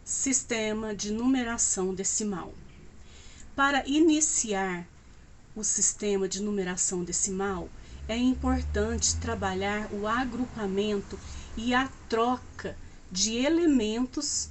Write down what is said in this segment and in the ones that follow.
Sistema de numeração decimal. Para iniciar o sistema de numeração decimal, é importante trabalhar o agrupamento e a troca de elementos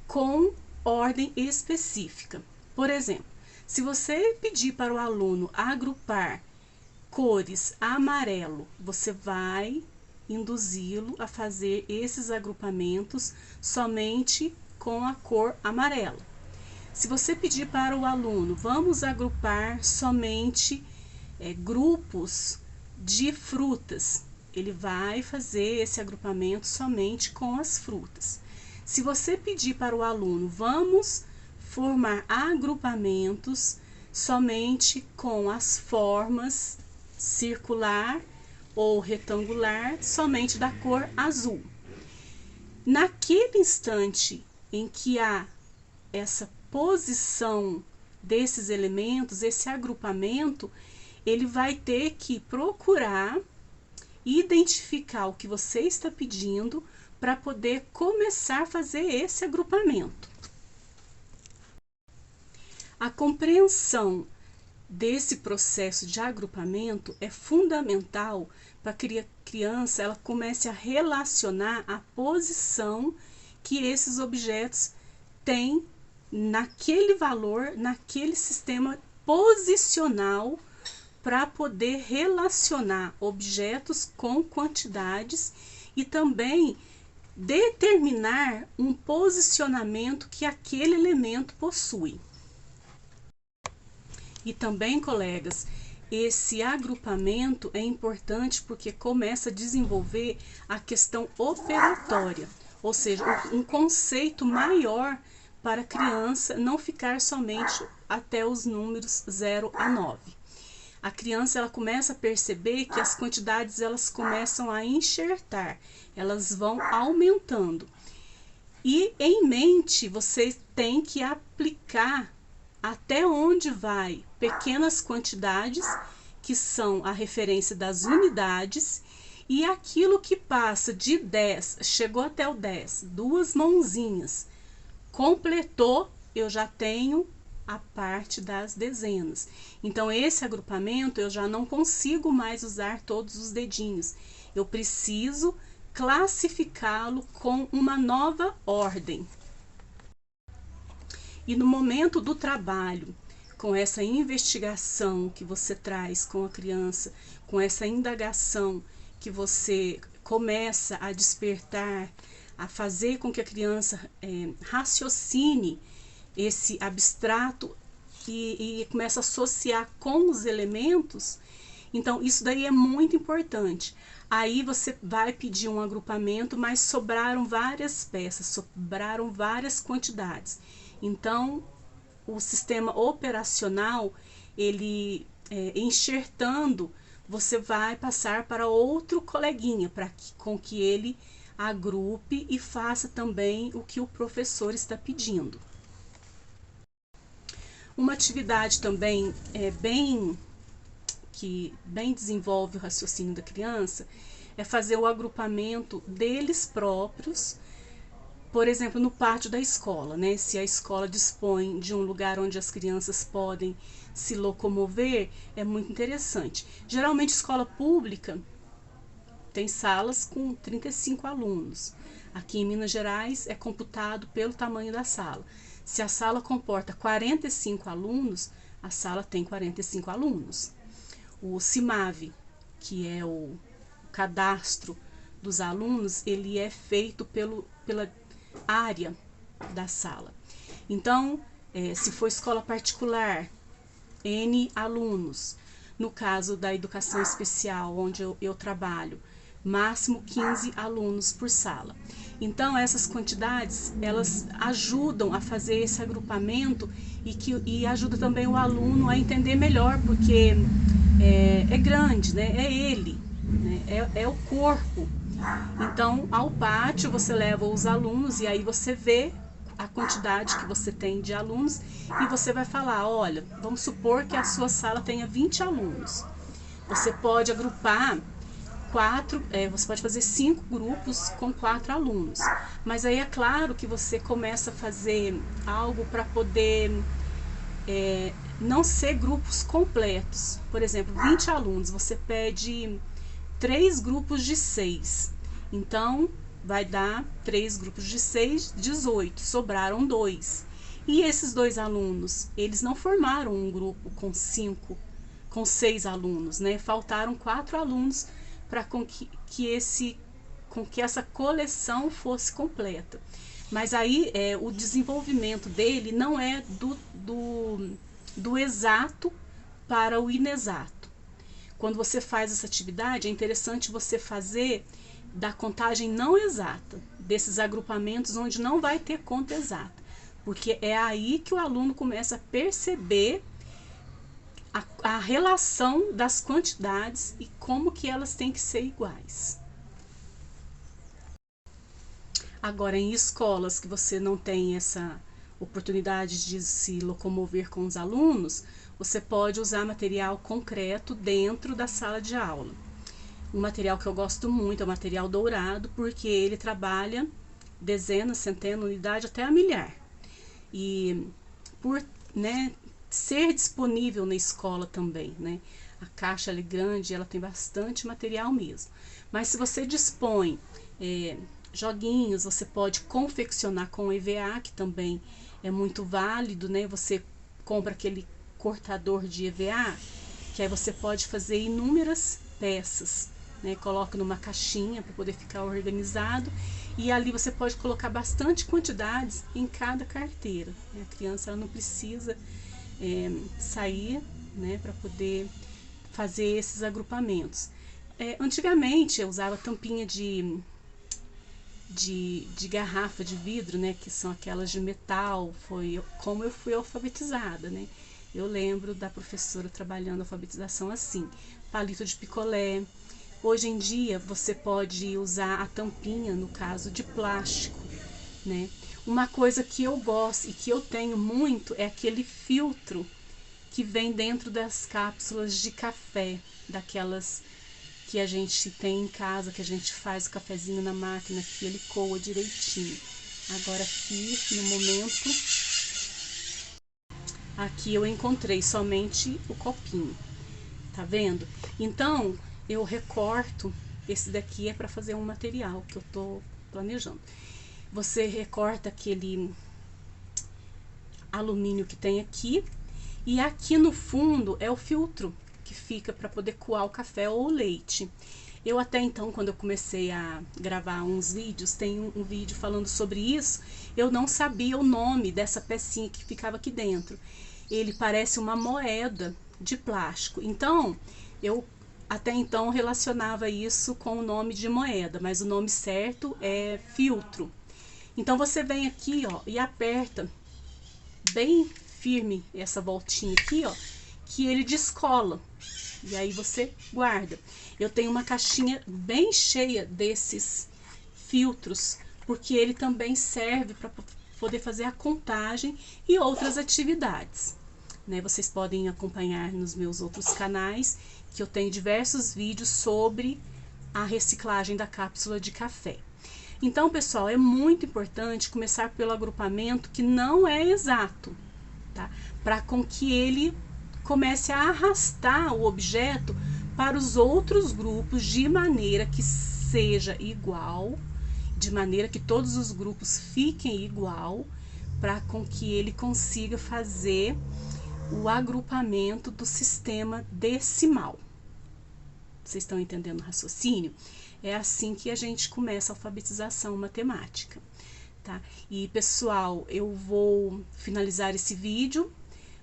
com ordem específica. Por exemplo, se você pedir para o aluno agrupar cores amarelo, você vai induzi-lo a fazer esses agrupamentos somente com a cor amarela. Se você pedir para o aluno, vamos agrupar somente grupos de frutas, ele vai fazer esse agrupamento somente com as frutas. Se você pedir para o aluno, vamos formar agrupamentos somente com as formas circular ou retangular, somente da cor azul. Naquele instante em que há essa posição desses elementos, esse agrupamento, ele vai ter que procurar identificar o que você está pedindo para poder começar a fazer esse agrupamento. A compreensão desse processo de agrupamento é fundamental para que a criança ela comece a relacionar a posição que esses objetos têm naquele valor, naquele sistema posicional, para poder relacionar objetos com quantidades e também determinar um posicionamento que aquele elemento possui. E também, colegas, esse agrupamento é importante porque começa a desenvolver a questão operatória, ou seja, um conceito maior para a criança não ficar somente até os números 0 a 9. A criança ela começa a perceber que as quantidades elas começam a enxertar, elas vão aumentando. E em mente você tem que aplicar até onde vai pequenas quantidades, que são a referência das unidades, e aquilo que passa de 10, chegou até o 10, duas mãozinhas, completou, eu já tenho a parte das dezenas. Então, esse agrupamento eu já não consigo mais usar todos os dedinhos. Eu preciso classificá-lo com uma nova ordem. E no momento do trabalho, com essa investigação que você traz com a criança, com essa indagação que você começa a despertar, a fazer com que a criança raciocine esse abstrato e começa a associar com os elementos, então isso daí é muito importante. Aí você vai pedir um agrupamento, mas sobraram várias peças, sobraram várias quantidades. Então, o sistema operacional, ele enxertando, você vai passar para outro coleguinha, com que ele agrupe e faça também o que o professor está pedindo. Uma atividade também que bem desenvolve o raciocínio da criança é fazer o agrupamento deles próprios, por exemplo, no pátio da escola, né? Se a escola dispõe de um lugar onde as crianças podem se locomover, é muito interessante. Geralmente, escola pública tem salas com 35 alunos. Aqui em Minas Gerais é computado pelo tamanho da sala. Se a sala comporta 45 alunos, a sala tem 45 alunos. O CIMAV, que é o cadastro dos alunos, ele é feito pela área da sala. Então, se for escola particular, N alunos. No caso da educação especial, onde eu trabalho, máximo 15 alunos por sala. Então, essas quantidades, elas ajudam a fazer esse agrupamento e ajuda também o aluno a entender melhor, porque é grande, né? É ele, né? É o corpo. Então, ao pátio, você leva os alunos e aí você vê a quantidade que você tem de alunos e você vai falar, olha, vamos supor que a sua sala tenha 20 alunos. Você pode agrupar você pode fazer 5 grupos com 4 alunos. Mas aí é claro que você começa a fazer algo para poder não ser grupos completos. Por exemplo, 20 alunos, você pede 3 grupos de 6. Então, vai dar 3 grupos de 6, 18. Sobraram 2. E esses 2 alunos, eles não formaram um grupo com 6 alunos, né? Faltaram 4 alunos para que essa coleção fosse completa. Mas aí o desenvolvimento dele não é do exato para o inexato. Quando você faz essa atividade, é interessante você fazer da contagem não exata, desses agrupamentos onde não vai ter conta exata, porque é aí que o aluno começa a perceber a relação das quantidades e como que elas têm que ser iguais. Agora, em escolas que você não tem essa oportunidade de se locomover com os alunos, você pode usar material concreto dentro da sala de aula. Um material que eu gosto muito é o material dourado, porque ele trabalha dezenas, centenas, unidade até a milhar. E por ser disponível na escola também, né? A caixa é grande, ela tem bastante material mesmo. Mas se você dispõe joguinhos, você pode confeccionar com EVA, que também é muito válido, né? Você compra aquele cortador de EVA, que aí você pode fazer inúmeras peças, né? Coloca numa caixinha para poder ficar organizado, e ali você pode colocar bastante quantidades em cada carteira, né? A criança ela não precisa sair, né, para poder fazer esses agrupamentos. Antigamente eu usava tampinha de garrafa de vidro, né, que são aquelas de metal. Foi como eu fui alfabetizada, né? Eu lembro da professora trabalhando a alfabetização assim. Palito de picolé. Hoje em dia você pode usar a tampinha, no caso de plástico, né? Uma coisa que eu gosto e que eu tenho muito é aquele filtro que vem dentro das cápsulas de café, daquelas que a gente tem em casa, que a gente faz o cafezinho na máquina, que ele coa direitinho. Agora aqui, no momento, aqui eu encontrei somente o copinho, tá vendo? Então, eu recorto, esse daqui é para fazer um material que eu tô planejando. Você recorta aquele alumínio que tem aqui, e aqui no fundo é o filtro que fica para poder coar o café ou o leite. Eu até então, quando eu comecei a gravar uns vídeos, tem um vídeo falando sobre isso, eu não sabia o nome dessa pecinha que ficava aqui dentro. Ele parece uma moeda de plástico. Então, eu até então relacionava isso com o nome de moeda, mas o nome certo é filtro. Então você vem aqui, ó, e aperta bem firme essa voltinha aqui, ó, que ele descola. E aí você guarda. Eu tenho uma caixinha bem cheia desses filtros, porque ele também serve para poder fazer a contagem e outras atividades, né? Vocês podem acompanhar nos meus outros canais, que eu tenho diversos vídeos sobre a reciclagem da cápsula de café. Então, pessoal, é muito importante começar pelo agrupamento que não é exato, tá? Para com que ele comece a arrastar o objeto para os outros grupos de maneira que seja igual, de maneira que todos os grupos fiquem igual, para com que ele consiga fazer o agrupamento do sistema decimal. Vocês estão entendendo o raciocínio? É assim que a gente começa a alfabetização matemática, tá? E, pessoal, eu vou finalizar esse vídeo,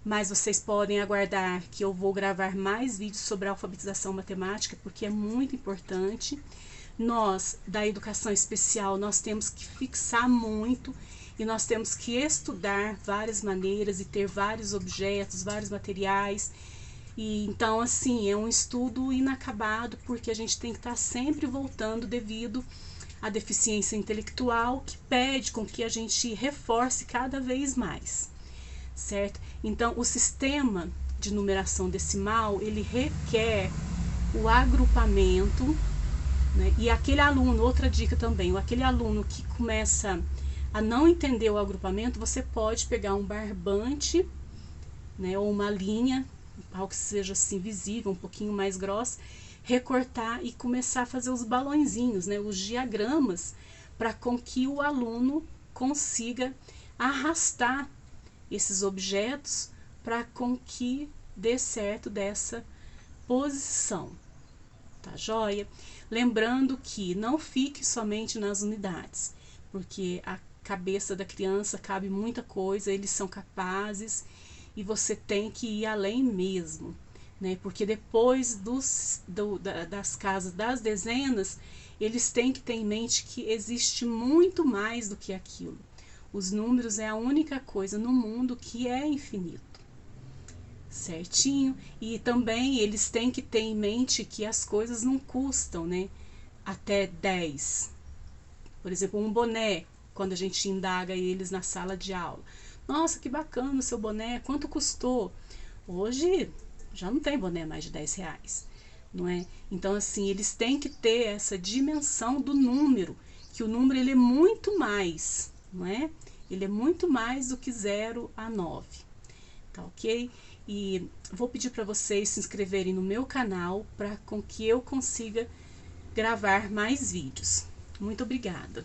mas vocês podem aguardar que eu vou gravar mais vídeos sobre a alfabetização matemática, porque é muito importante. Nós, da educação especial, nós temos que fixar muito e nós temos que estudar várias maneiras e ter vários objetos, vários materiais. E então, assim, é um estudo inacabado, porque a gente tem que estar sempre voltando devido à deficiência intelectual, que pede com que a gente reforce cada vez mais, certo? Então, o sistema de numeração decimal, ele requer o agrupamento né? E aquele aluno, outra dica também, aquele aluno que começa a não entender o agrupamento, você pode pegar um barbante, né, ou uma linha, algo que seja assim visível, um pouquinho mais grossa, recortar e começar a fazer os balõezinhos, né, os diagramas, para com que o aluno consiga arrastar esses objetos para com que dê certo dessa posição, tá joia? Lembrando que não fique somente nas unidades, porque a cabeça da criança cabe muita coisa, eles são capazes e você tem que ir além mesmo, né? Porque depois das casas das dezenas, eles têm que ter em mente que existe muito mais do que aquilo. Os números é a única coisa no mundo que é infinito, certinho? E também eles têm que ter em mente que as coisas não custam, né, até 10. Por exemplo, um boné, quando a gente indaga eles na sala de aula. Nossa, que bacana o seu boné, quanto custou? Hoje já não tem boné mais de 10 reais, não é? Então, assim, eles têm que ter essa dimensão do número, que o número ele é muito mais, não é? Ele é muito mais do que 0 a 9, tá ok? E vou pedir para vocês se inscreverem no meu canal para com que eu consiga gravar mais vídeos. Muito obrigada!